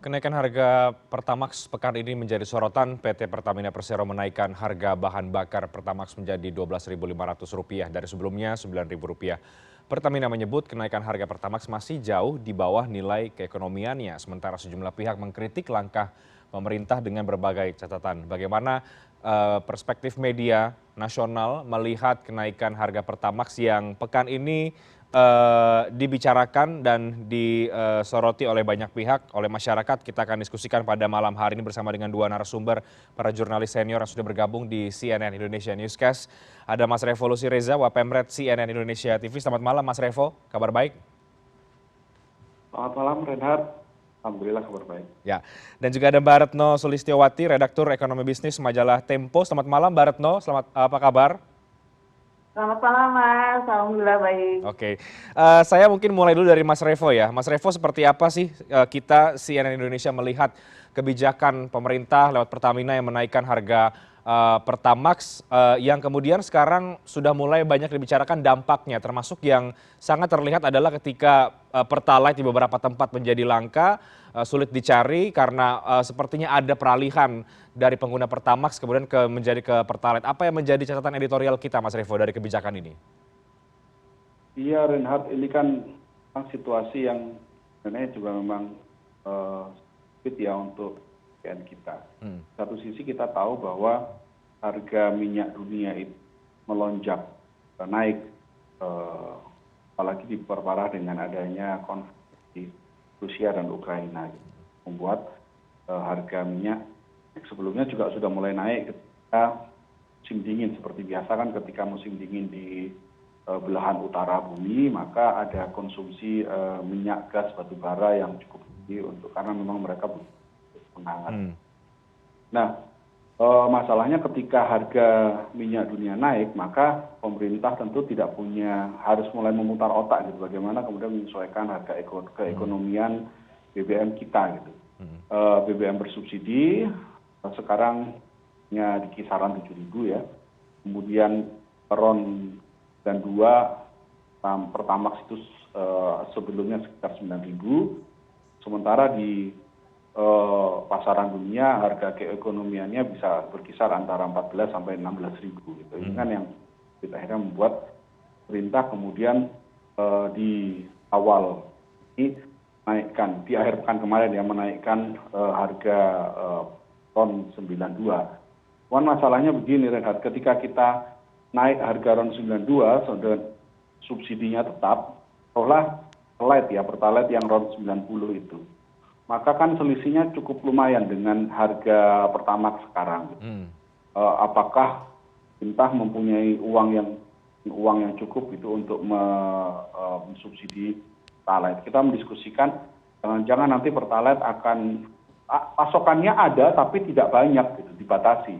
Kenaikan harga Pertamax pekan ini menjadi sorotan. PT Pertamina Persero menaikkan harga bahan bakar Pertamax menjadi Rp12.500 dari sebelumnya Rp9.000. Pertamina menyebut kenaikan harga Pertamax masih jauh di bawah nilai keekonomiannya, sementara sejumlah pihak mengkritik langkah pemerintah dengan berbagai catatan. Bagaimana perspektif media nasional melihat kenaikan harga Pertamax yang pekan ini dibicarakan dan disoroti oleh banyak pihak, oleh masyarakat. Kita akan diskusikan pada malam hari ini bersama dengan dua narasumber, para jurnalis senior yang sudah bergabung di CNN Indonesia Newscast. Ada Mas Revo Lusireza, Wapemret CNN Indonesia TV. Selamat malam Mas Revo, kabar baik? Selamat malam Reinhard, alhamdulillah kabar baik. Ya, dan juga ada Mbak Retno Sulistiowati, redaktur ekonomi bisnis majalah Tempo. Selamat malam Mbak Retno, apa kabar? Selamat malam Mas, alhamdulillah baik. Oke, saya mungkin mulai dulu dari Mas Revo ya. Mas Revo, seperti apa sih kita CNN Indonesia melihat kebijakan pemerintah lewat Pertamina yang menaikkan harga Pertamax yang kemudian sekarang sudah mulai banyak dibicarakan dampaknya, termasuk yang sangat terlihat adalah ketika Pertalite di beberapa tempat menjadi langka, sulit dicari karena sepertinya ada peralihan dari pengguna Pertamax kemudian menjadi ke Pertalite. Apa yang menjadi catatan editorial kita Mas Revo dari kebijakan ini? Iya Reinhard, ini kan situasi yang sebenarnya juga memang sulit ya untuk PN kita. Satu sisi kita tahu bahwa harga minyak dunia itu melonjak naik, apalagi diperparah dengan adanya konflik di Rusia dan Ukraina, membuat harga minyak sebelumnya juga sudah mulai naik ketika musim dingin. Seperti biasa kan ketika musim dingin di belahan utara bumi, maka ada konsumsi minyak gas batu bara yang cukup tinggi karena memang mereka butuh penghangat. Nah, masalahnya ketika harga minyak dunia naik, maka pemerintah tentu tidak harus mulai memutar otak gitu, bagaimana kemudian menyesuaikan harga keekonomian BBM kita gitu. BBM bersubsidi sekarang di kisaran 7.000 ya, kemudian RON dan 2 Pertamax itu sebelumnya sekitar 9.000, sementara di pasaran dunia harga keekonomiannya bisa berkisar antara 14 sampai 16.000 gitu. Ini kan yang kita akhirnya membuat perintah kemudian di awal ini di akhir pekan kemarin ya menaikkan harga RON 92. Cuman masalahnya begini Reinhard, ketika kita naik harga RON 92, subsidinya tetap, seolah Pertalite yang RON 90 itu. Maka kan selisihnya cukup lumayan dengan harga Pertamax sekarang. Apakah pemerintah mempunyai uang yang cukup itu untuk mensubsidi Pertalite? Kita mendiskusikan, jangan-jangan nanti Pertalite akan pasokannya ada tapi tidak banyak gitu, dibatasi.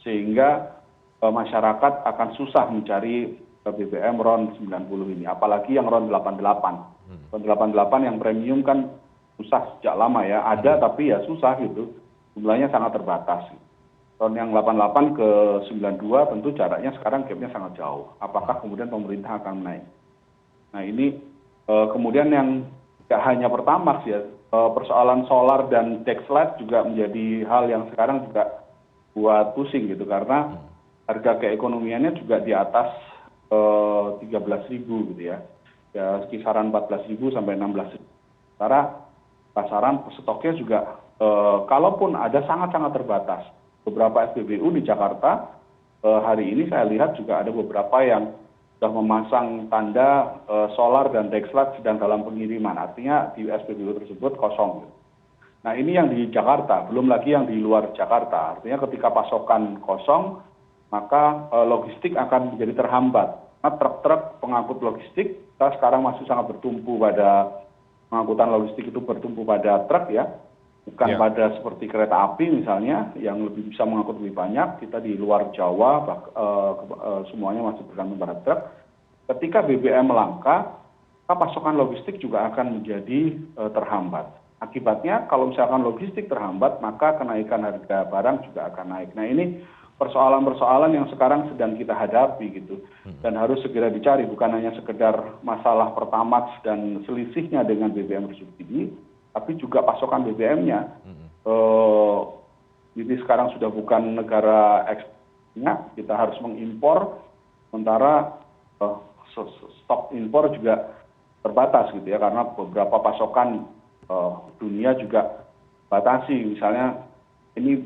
Sehingga masyarakat akan susah mencari BBM RON 90 ini, apalagi yang RON 88. RON 88 yang premium kan susah sejak lama ya, ada tapi ya susah gitu, jumlahnya sangat terbatas. RON yang 88 ke 92 tentu jaraknya sekarang gapnya sangat jauh. Apakah kemudian pemerintah akan naik? Nah ini kemudian yang tidak hanya Pertamax ya, persoalan solar dan Dexlite juga menjadi hal yang sekarang juga buat pusing gitu, karena harga keekonomiannya juga di atas 13.000 gitu ya, kisaran 14.000 sampai 16.000. Sementara pasaran stoknya juga kalaupun ada sangat-sangat terbatas. Beberapa SPBU di Jakarta hari ini saya lihat juga ada beberapa yang sudah memasang tanda solar dan Dexlite sedang dalam pengiriman, artinya di SPBU tersebut kosong. Nah ini yang di Jakarta, belum lagi yang di luar Jakarta. Artinya ketika pasokan kosong, maka logistik akan menjadi terhambat. Nah, truk-truk pengangkut logistik kita sekarang masih sangat bertumpu pada pengangkutan logistik itu bertumpu pada truk ya, bukan pada seperti kereta api misalnya yang lebih bisa mengangkut lebih banyak. Kita di luar Jawa semuanya masih bergantung pada truk. Ketika BBM langka, maka pasokan logistik juga akan menjadi terhambat. Akibatnya kalau misalkan logistik terhambat, maka kenaikan harga barang juga akan naik. Nah ini persoalan-persoalan yang sekarang sedang kita hadapi gitu, dan harus segera dicari, bukan hanya sekedar masalah Pertamax dan selisihnya dengan BBM bersubsidi, tapi juga pasokan BBM-nya. Mhm. Ini sekarang sudah bukan negara ekspornya, kita harus mengimpor, sementara stok impor juga terbatas gitu ya, karena beberapa pasokan dunia juga batasi. Misalnya ini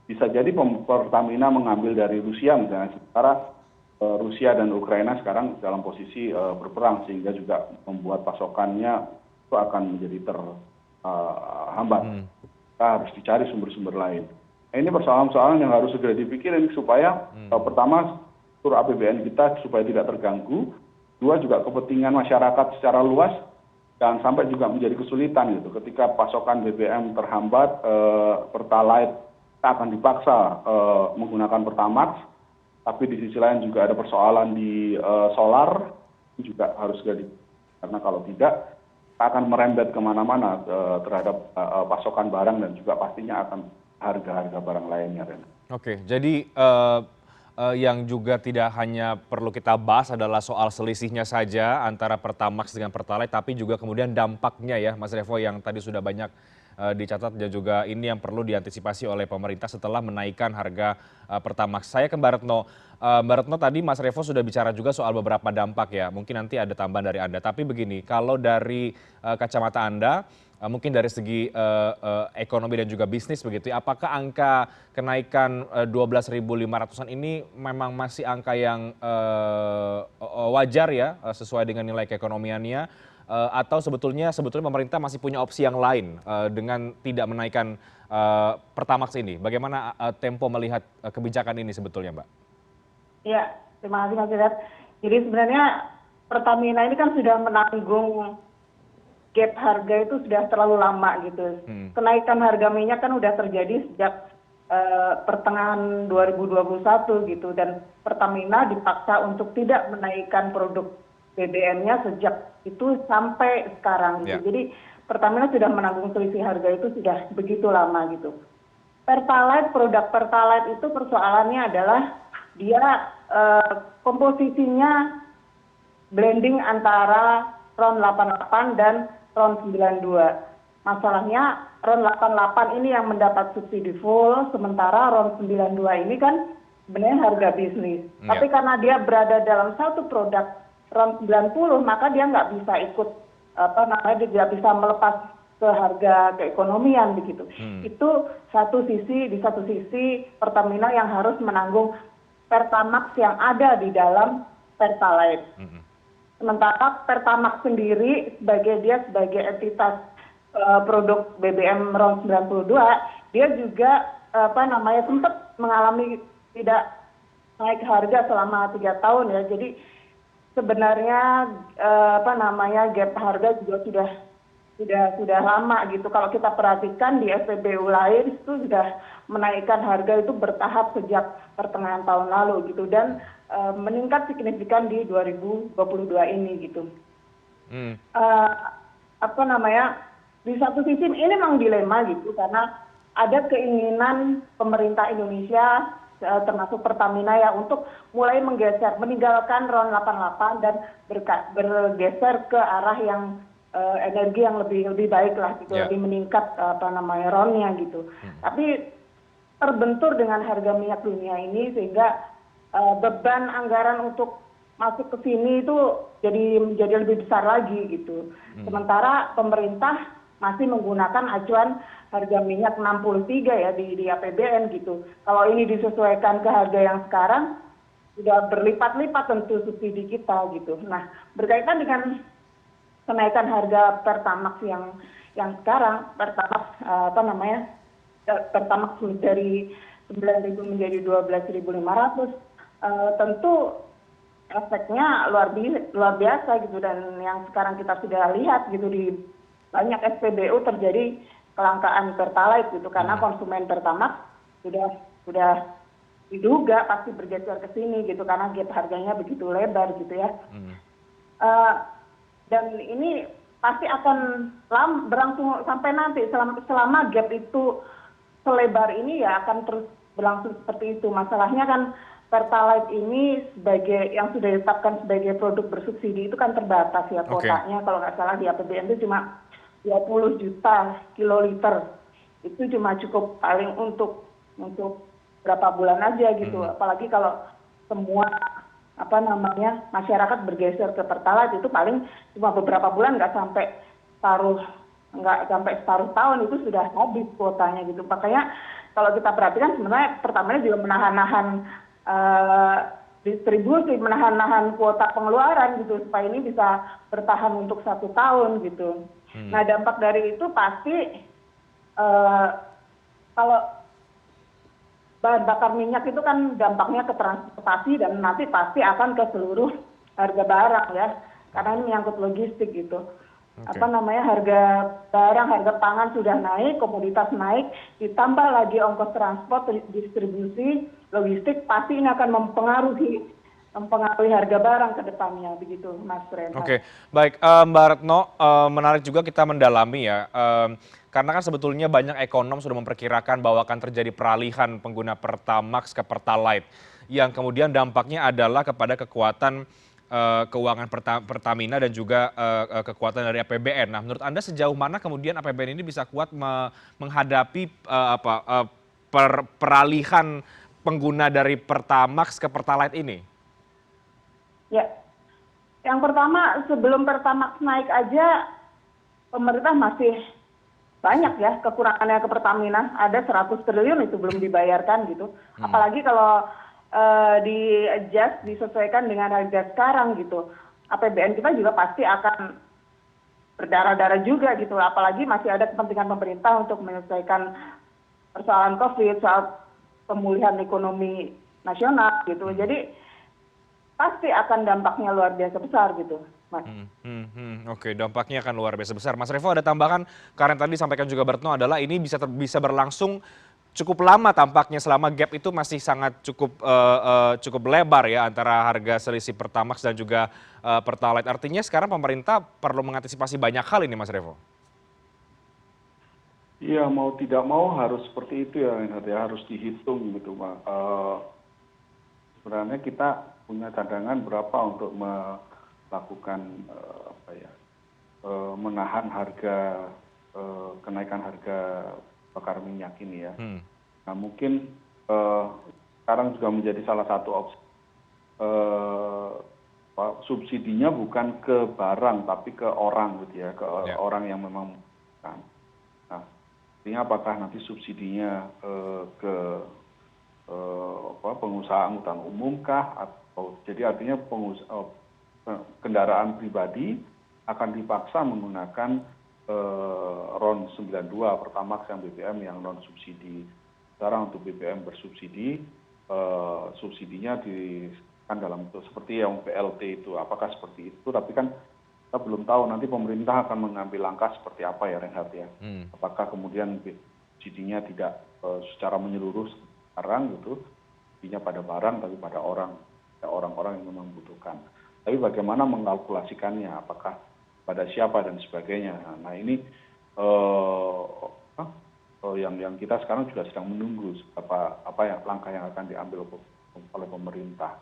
bisa jadi Pertamina mengambil dari Rusia misalnya, sementara Rusia dan Ukraina sekarang dalam posisi berperang, sehingga juga membuat pasokannya itu akan menjadi terhambat. Kita harus dicari sumber-sumber lain. Nah, ini persoalan-persoalan yang harus segera dipikirin supaya pertama struktur APBN kita supaya tidak terganggu, dua juga kepentingan masyarakat secara luas jangan sampai juga menjadi kesulitan gitu. Ketika pasokan BBM terhambat, Pertalite kita akan dipaksa menggunakan Pertamax, tapi di sisi lain juga ada persoalan di solar, ini juga harus segera karena kalau tidak kita akan merembet kemana-mana terhadap pasokan barang dan juga pastinya akan harga-harga barang lainnya. Oke, jadi yang juga tidak hanya perlu kita bahas adalah soal selisihnya saja antara Pertamax dengan Pertalite, tapi juga kemudian dampaknya ya Mas Revo yang tadi sudah banyak dicatat dan juga ini yang perlu diantisipasi oleh pemerintah setelah menaikkan harga Pertamax. Saya ke Mbak Retno. Mbak Retno, tadi Mas Revo sudah bicara juga soal beberapa dampak ya, mungkin nanti ada tambahan dari Anda. Tapi begini, kalau dari kacamata Anda, mungkin dari segi ekonomi dan juga bisnis begitu ya, apakah angka kenaikan 12.500-an ini memang masih angka yang wajar ya, sesuai dengan nilai keekonomiannya, atau sebetulnya pemerintah masih punya opsi yang lain dengan tidak menaikkan Pertamax ini? Bagaimana Tempo melihat kebijakan ini sebetulnya, Mbak? Ya, terima kasih Mas Hidayat. Jadi sebenarnya Pertamina ini kan sudah menanggung gap harga itu sudah terlalu lama gitu. Kenaikan harga minyak kan udah terjadi sejak pertengahan 2021 gitu, dan Pertamina dipaksa untuk tidak menaikkan produk BBM-nya sejak itu sampai sekarang gitu. Jadi Pertamina sudah menanggung selisih harga itu sudah begitu lama gitu. Pertalite, produk Pertalite itu persoalannya adalah dia komposisinya blending antara RON 88 dan RON 92. Masalahnya RON 88 ini yang mendapat subsidi full, sementara RON 92 ini kan sebenarnya harga bisnis. Tapi karena dia berada dalam satu produk RON 90, maka dia nggak bisa ikut dia tidak bisa melepas ke harga keekonomian begitu. Itu di satu sisi Pertamina yang harus menanggung Pertamax yang ada di dalam Pertalite. Sementara Pertamax sendiri sebagai entitas produk BBM RON 92, dia juga sempat mengalami tidak naik harga selama 3 tahun ya. Jadi sebenarnya gap harga juga sudah lama gitu. Kalau kita perhatikan di SPBU lain itu sudah menaikkan harga itu bertahap sejak pertengahan tahun lalu gitu, dan meningkat signifikan di 2022 ini gitu. Di satu sisi ini memang dilema gitu, karena ada keinginan pemerintah Indonesia termasuk Pertamina ya untuk mulai meninggalkan RON 88 dan bergeser ke arah yang energi yang lebih baik lah gitu, lebih meningkat RON-nya gitu. Tapi terbentur dengan harga minyak dunia ini sehingga beban anggaran untuk masuk ke sini itu menjadi lebih besar lagi gitu. Sementara pemerintah masih menggunakan acuan harga minyak 63 ya di APBN gitu. Kalau ini disesuaikan ke harga yang sekarang sudah berlipat-lipat tentu subsidi kita gitu. Nah, berkaitan dengan kenaikan harga Pertamax yang sekarang, Pertamax dari 9.000 menjadi 12.500, tentu efeknya luar biasa gitu, dan yang sekarang kita sudah lihat gitu di banyak SPBU terjadi kelangkaan Pertalite gitu, karena konsumen Pertamax sudah diduga pasti bergeser ke sini gitu karena gap harganya begitu lebar gitu ya. Dan ini pasti akan berlangsung sampai nanti selama gap itu selebar ini ya akan terus berlangsung seperti itu. Masalahnya kan Pertalite ini sebagai yang sudah ditetapkan sebagai produk bersubsidi itu kan terbatas ya kuotanya. Kalau nggak salah di APBN itu cuma 20 juta kiloliter. Itu cuma cukup paling untuk berapa bulan aja gitu. Apalagi kalau semua masyarakat bergeser ke Pertalite itu paling cuma beberapa bulan, nggak sampai separuh tahun itu sudah habis kuotanya gitu. Makanya kalau kita perhatikan sebenarnya Pertamina juga menahan-nahan distribusi, menahan-nahan kuota pengeluaran gitu supaya ini bisa bertahan untuk 1 tahun gitu. Nah dampak dari itu pasti kalau bahan bakar minyak itu kan dampaknya ke transportasi dan nanti pasti akan ke seluruh harga barang ya, karena ini menyangkut logistik gitu. Harga barang, harga pangan sudah naik, komoditas naik, ditambah lagi ongkos transport, distribusi, logistik, pasti ini akan mempengaruhi harga barang ke depannya, begitu Mas Reinhardt. Oke, baik Mbak Retno, menarik juga kita mendalami ya, karena kan sebetulnya banyak ekonom sudah memperkirakan bahwa akan terjadi peralihan pengguna Pertamax ke Pertalite, yang kemudian dampaknya adalah kepada kekuatan keuangan Pertamina dan juga kekuatan dari APBN. Nah, menurut Anda sejauh mana kemudian APBN ini bisa kuat menghadapi peralihan pengguna dari Pertamax ke Pertalite ini? Ya, yang pertama sebelum Pertamax naik aja pemerintah masih banyak ya kekurangannya ke Pertamina, ada 100 triliun itu belum dibayarkan gitu. Apalagi kalau di-adjust, disesuaikan dengan harga sekarang gitu. APBN kita juga pasti akan berdarah-darah juga gitu. Apalagi masih ada kepentingan pemerintah untuk menyelesaikan persoalan COVID, soal pemulihan ekonomi nasional gitu. Jadi pasti akan dampaknya luar biasa besar gitu, Mas. Oke, dampaknya akan luar biasa besar. Mas Revo ada tambahan, karena tadi disampaikan juga Retno adalah ini bisa berlangsung cukup lama tampaknya, selama gap itu masih sangat cukup lebar ya antara harga selisih Pertamax dan juga Pertalite. Artinya sekarang pemerintah perlu mengantisipasi banyak hal ini, Mas Revo. Iya, mau tidak mau harus seperti itu ya, Reinhardt, ya, harus dihitung gitu, Pak. Sebenarnya kita punya cadangan berapa untuk melakukan menahan harga kenaikan harga bakar minyak ini ya. Nah mungkin sekarang juga menjadi salah satu opsi, subsidinya bukan ke barang tapi ke orang gitu ya, ke orang yang memang membutuhkan. Nah artinya apakah nanti subsidinya ke pengusaha angkutan umum kah, atau jadi artinya kendaraan pribadi akan dipaksa menggunakan RON 92 Pertamax yang BBM yang non subsidi. Sekarang untuk BBM bersubsidi, subsidinya kan dalam bentuk seperti yang PLT itu. Apakah seperti itu? Tapi kan kita belum tahu nanti pemerintah akan mengambil langkah seperti apa ya, Reinhardt ya. Apakah kemudian subsidinya tidak secara menyeluruh sekarang gitu, subsidinya pada barang tapi pada orang-orang yang memang membutuhkan. Tapi bagaimana mengkalkulasikannya? Apakah pada siapa dan sebagainya. Nah ini yang kita sekarang juga sedang menunggu apa yang langkah yang akan diambil oleh pemerintah.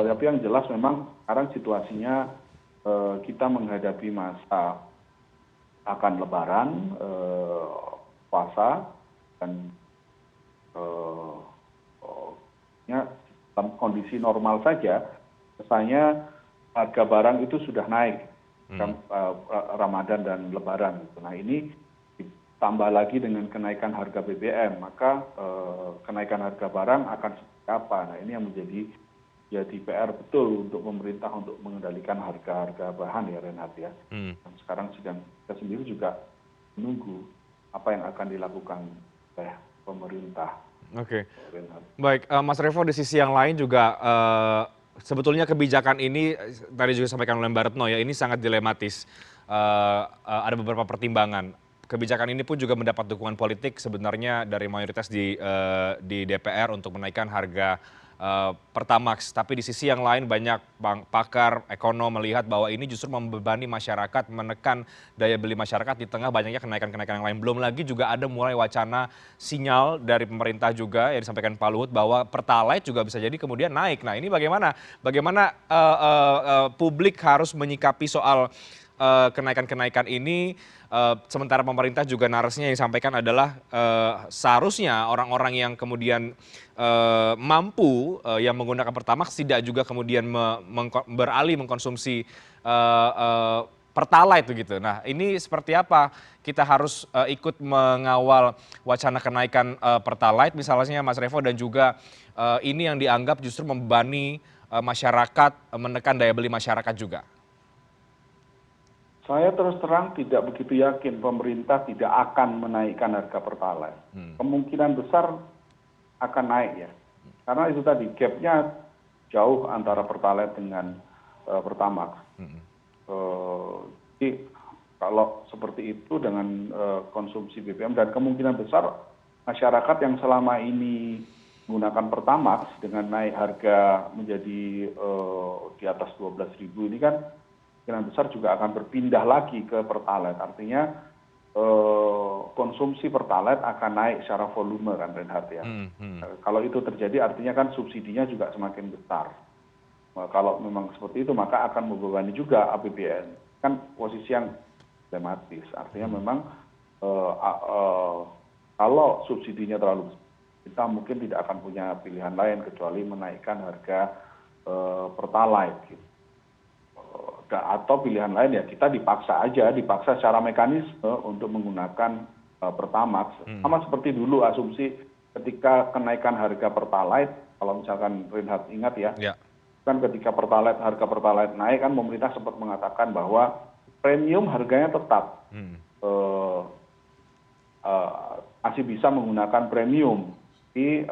Tapi yang jelas memang sekarang situasinya kita menghadapi masa akan Lebaran, puasa, dan dalam kondisi normal saja, misalnya harga barang itu sudah naik. Ramadan dan Lebaran. Nah ini ditambah lagi dengan kenaikan harga BBM, maka kenaikan harga barang akan seperti apa? Nah ini yang menjadi PR betul untuk pemerintah untuk mengendalikan harga-harga bahan ya, Reinhardt ya. Dan sekarang kita sendiri juga menunggu apa yang akan dilakukan oleh pemerintah. Oke, baik Mas Revo, di sisi yang lain juga sebetulnya kebijakan ini tadi juga disampaikan oleh Mbak Retno ya, ini sangat dilematis. Ada beberapa pertimbangan. Kebijakan ini pun juga mendapat dukungan politik sebenarnya dari mayoritas di DPR untuk menaikkan harga Pertamax. Tapi di sisi yang lain banyak pakar, ekonom melihat bahwa ini justru membebani masyarakat, menekan daya beli masyarakat di tengah banyaknya kenaikan-kenaikan yang lain. Belum lagi juga ada mulai wacana sinyal dari pemerintah juga yang disampaikan Pak Luhut bahwa Pertalite juga bisa jadi kemudian naik. Nah ini bagaimana publik harus menyikapi soal kenaikan-kenaikan ini, sementara pemerintah juga narasinya yang disampaikan adalah seharusnya orang-orang yang kemudian mampu yang menggunakan Pertamax tidak juga kemudian beralih mengkonsumsi Pertalite begitu. Nah, ini seperti apa kita harus ikut mengawal wacana kenaikan Pertalite misalnya Mas Revo, dan juga ini yang dianggap justru membebani masyarakat, menekan daya beli masyarakat juga? Saya terus terang tidak begitu yakin pemerintah tidak akan menaikkan harga Pertalite. Kemungkinan besar akan naik ya. Karena itu tadi gap-nya jauh antara Pertalite dengan Pertamax. Jadi kalau seperti itu dengan konsumsi BBM, dan kemungkinan besar masyarakat yang selama ini menggunakan Pertamax dengan naik harga menjadi di atas 12.000 ini kan kemungkinan besar juga akan berpindah lagi ke Pertalite. Artinya konsumsi Pertalite akan naik secara volume kan, Reinhardt ya. Kalau itu terjadi artinya kan subsidinya juga semakin besar. Kalau memang seperti itu maka akan membebani juga APBN. Kan posisi yang dilematis. Artinya memang kalau subsidinya terlalu besar, kita mungkin tidak akan punya pilihan lain kecuali menaikkan harga Pertalite gitu. Atau pilihan lain ya kita dipaksa secara mekanisme untuk menggunakan Pertamax. Sama seperti dulu asumsi ketika kenaikan harga Pertalite, kalau misalkan Reinhardt ingat ya, kan ketika harga Pertalite naik kan pemerintah sempat mengatakan bahwa premium harganya tetap masih bisa menggunakan premium, tapi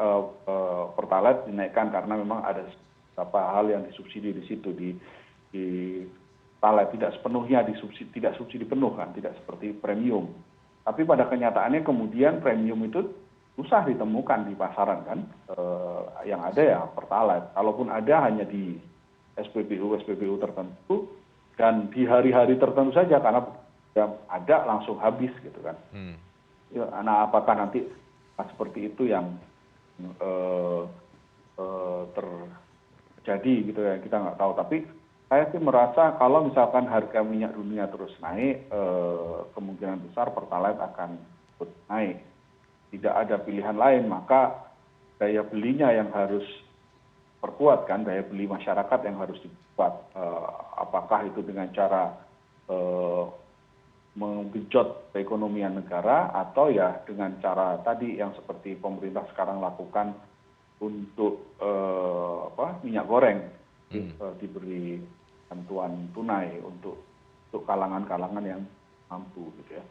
Pertalite dinaikkan karena memang ada beberapa hal yang disubsidi di situ di Pertalite, tidak sepenuhnya tidak subsidi penuh kan, tidak seperti premium. Tapi pada kenyataannya kemudian premium itu susah ditemukan di pasaran kan, yang ada ya Pertalite. Kalaupun ada hanya di SPBU tertentu dan di hari-hari tertentu saja karena yang ada langsung habis gitu kan. Ya, nah apakah nanti seperti itu yang terjadi gitu ya, kita nggak tahu. Tapi saya sih merasa kalau misalkan harga minyak dunia terus naik, kemungkinan besar Pertalite akan ikut naik. Tidak ada pilihan lain, maka daya belinya yang harus perkuat kan, daya beli masyarakat yang harus dibuat. Apakah itu dengan cara menggenjot perekonomian negara, atau ya dengan cara tadi yang seperti pemerintah sekarang lakukan untuk minyak goreng, diberi bantuan tunai untuk kalangan-kalangan yang mampu gitu ya,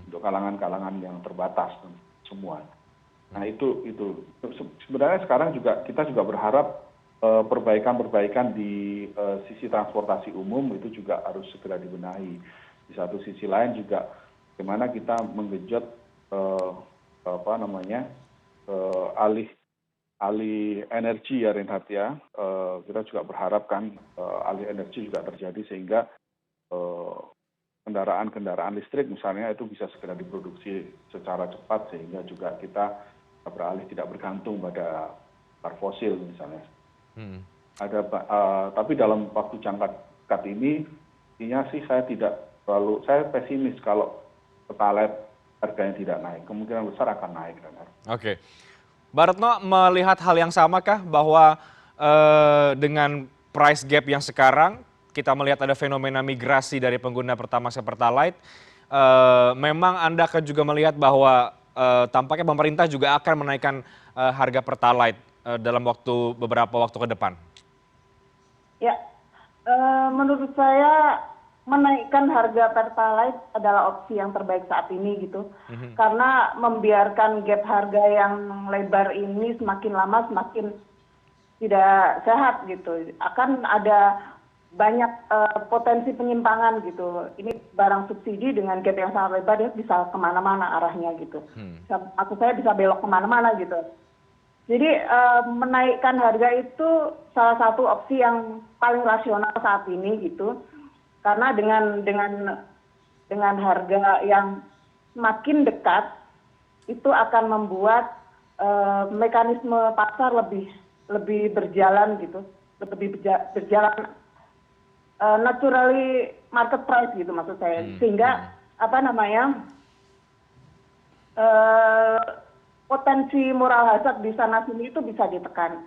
untuk kalangan-kalangan yang terbatas semua. Nah itu sebenarnya sekarang juga kita juga berharap perbaikan di sisi transportasi umum itu juga harus segera dibenahi. Di satu sisi lain juga bagaimana kita menggenjot alih energi ya Reinhardt ya. Kita juga berharap kan alih energi juga terjadi sehingga kendaraan listrik misalnya itu bisa segera diproduksi secara cepat, sehingga juga kita beralih tidak bergantung pada bakar fosil misalnya. Tapi dalam waktu jangka dekat ini, intinya sih saya pesimis kalau Pertalite harganya tidak naik. Kemungkinan besar akan naik. Oke. Mbak Retno melihat hal yang sama kah, bahwa dengan price gap yang sekarang kita melihat ada fenomena migrasi dari pengguna Pertamax ke Pertalite, memang Anda akan juga melihat bahwa tampaknya pemerintah juga akan menaikkan harga Pertalite dalam beberapa waktu ke depan? Ya, menurut saya menaikkan harga Pertalite adalah opsi yang terbaik saat ini gitu. Karena membiarkan gap harga yang lebar ini semakin lama semakin tidak sehat gitu. Akan ada banyak potensi penyimpangan gitu. Ini barang subsidi dengan gap yang sangat lebar, dia bisa kemana-mana arahnya gitu. Maksud saya bisa belok kemana-mana gitu. Jadi menaikkan harga itu salah satu opsi yang paling rasional saat ini gitu. Karena dengan harga yang semakin dekat itu akan membuat mekanisme pasar lebih berjalan gitu, lebih berjalan naturally market price gitu maksud saya. Sehingga apa namanya potensi moral hazard di sana sini itu bisa ditekan.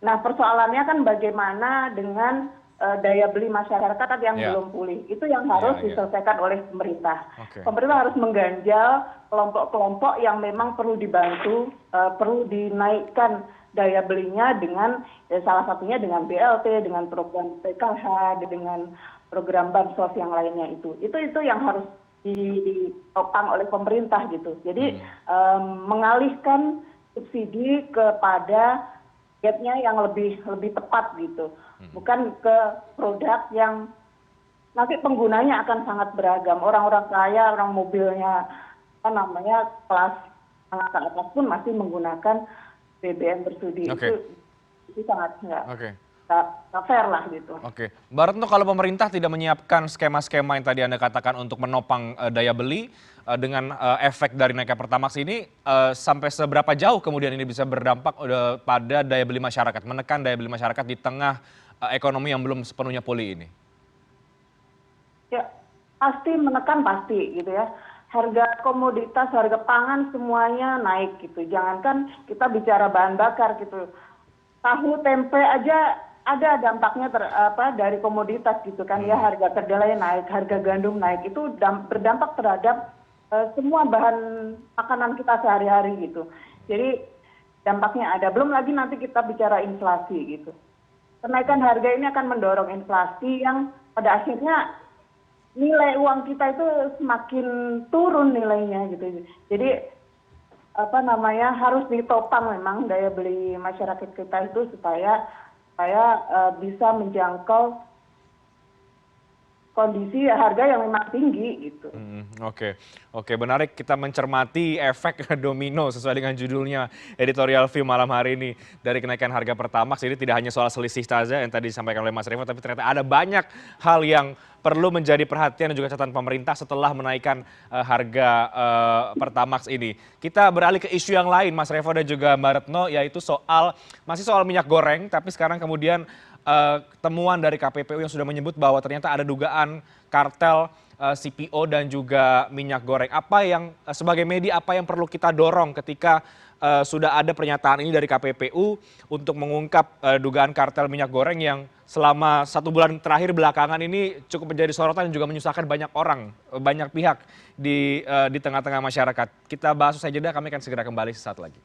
Nah, persoalannya kan bagaimana dengan daya beli masyarakat yang belum pulih. Itu yang harus diselesaikan oleh pemerintah. Pemerintah harus mengganjal kelompok-kelompok yang memang perlu dibantu, perlu dinaikkan daya belinya dengan salah satunya dengan BLT, dengan program PKH, dengan program bansos yang lainnya itu. Itu yang harus ditopang oleh pemerintah gitu. Jadi mengalihkan subsidi kepada targetnya yang lebih tepat gitu, bukan ke produk yang nanti penggunanya akan sangat beragam. Orang-orang kaya, orang mobilnya apa namanya kelas menengah ke atas pun masih menggunakan BBM bersubsidi. Itu sangat nggak fair lah gitu. Oke, Mbak Retno, kalau pemerintah tidak menyiapkan skema-skema yang tadi Anda katakan untuk menopang daya beli dengan efek dari naiknya Pertamax ini, sampai seberapa jauh kemudian ini bisa berdampak pada daya beli masyarakat, menekan daya beli masyarakat di tengah ekonomi yang belum sepenuhnya pulih ini? Ya, pasti menekan pasti gitu ya. Harga komoditas, harga pangan semuanya naik gitu. Jangankan kita bicara bahan bakar gitu. Tahu, tempe aja ada dampaknya dari komoditas gitu kan ya, harga kedelai naik, harga gandum naik, itu berdampak terhadap semua bahan makanan kita sehari-hari gitu. Jadi dampaknya ada. Belum lagi nanti kita bicara inflasi gitu. Kenaikan harga ini akan mendorong inflasi yang pada akhirnya nilai uang kita itu semakin turun nilainya gitu. Jadi apa namanya harus ditopang memang daya beli masyarakat kita itu supaya bisa menjangkau kondisi harga yang memang tinggi gitu. Oke, menarik kita mencermati efek domino sesuai dengan judulnya editorial view malam hari ini dari kenaikan harga Pertamax. Jadi tidak hanya soal selisih saja yang tadi disampaikan oleh Mas Revo, tapi ternyata ada banyak hal yang perlu menjadi perhatian dan juga catatan pemerintah setelah menaikkan harga Pertamax ini. Kita beralih ke isu yang lain, Mas Revo dan juga Mbak Retno, yaitu masih soal minyak goreng, tapi sekarang kemudian temuan dari KPPU yang sudah menyebut bahwa ternyata ada dugaan kartel CPO dan juga minyak goreng. Apa yang sebagai media apa yang perlu kita dorong ketika sudah ada pernyataan ini dari KPPU untuk mengungkap dugaan kartel minyak goreng yang selama 1 bulan terakhir belakangan ini cukup menjadi sorotan dan juga menyusahkan banyak orang, banyak pihak di tengah-tengah masyarakat. Kita bahas usai jeda, kami akan segera kembali sesaat lagi.